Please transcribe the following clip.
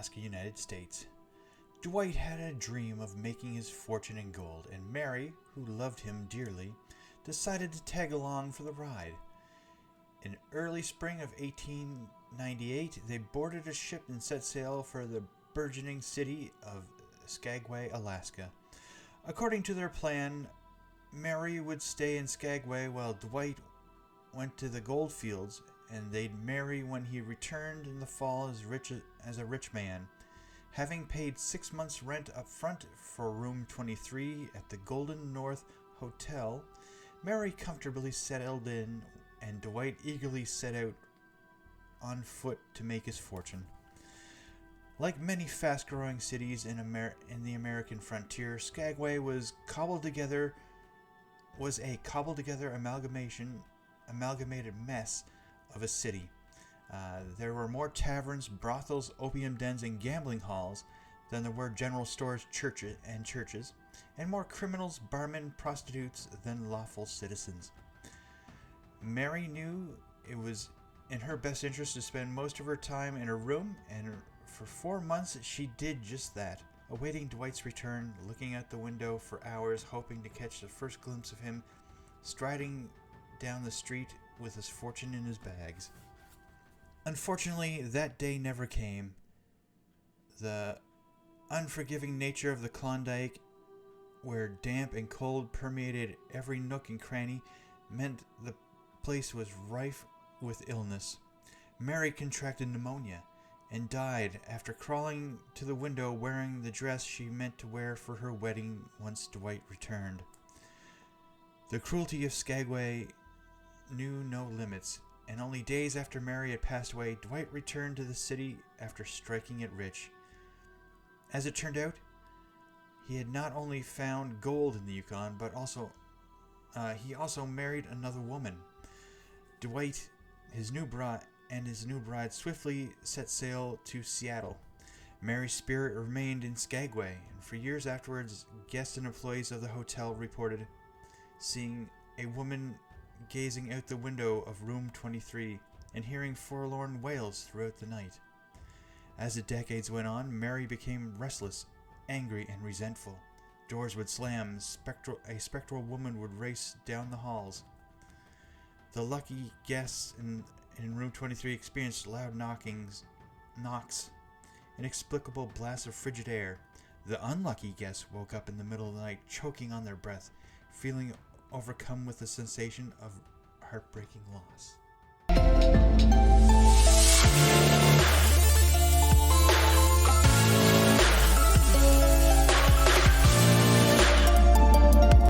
Alaska, United States. Dwight had a dream of making his fortune in gold, and Mary, who loved him dearly, decided to tag along for the ride. In early spring of 1898, they boarded a ship and set sail for the burgeoning city of Skagway, Alaska. According to their plan, Mary would stay in Skagway while Dwight went to the gold fields, and they'd marry when he returned in the fall as a rich man. Having paid 6 months' rent up front for room 23 at the Golden North Hotel, Mary comfortably settled in, and Dwight eagerly set out on foot to make his fortune. Like many fast-growing cities in the American frontier, Skagway was a cobbled-together amalgamated mess of a city. There were more taverns, brothels, opium dens, and gambling halls than there were general stores, churches, and more criminals, barmen, prostitutes than lawful citizens. Mary knew it was in her best interest to spend most of her time in her room, and for 4 months she did just that, awaiting Dwight's return, looking out the window for hours, hoping to catch the first glimpse of him striding down the street with his fortune in his bags. Unfortunately, that day never came. The unforgiving nature of the Klondike, where damp and cold permeated every nook and cranny, meant the place was rife with illness. Mary contracted pneumonia and died after crawling to the window wearing the dress she meant to wear for her wedding once Dwight returned. The cruelty of Skagway knew no limits, and only days after Mary had passed away, Dwight returned to the city after striking it rich. As it turned out, he had not only found gold in the Yukon, but he also married another woman. Dwight, his new bride swiftly set sail to Seattle. Mary's spirit remained in Skagway, and for years afterwards, guests and employees of the hotel reported seeing a woman gazing out the window of room 23 and hearing forlorn wails throughout the night. As the decades went on, Mary became restless, angry, and resentful. Doors would slam, a spectral woman would race down the halls. The lucky guests in room 23 experienced loud knocks, inexplicable blasts of frigid air. The unlucky guests woke up in the middle of the night, choking on their breath, feeling overcome with the sensation of heartbreaking loss.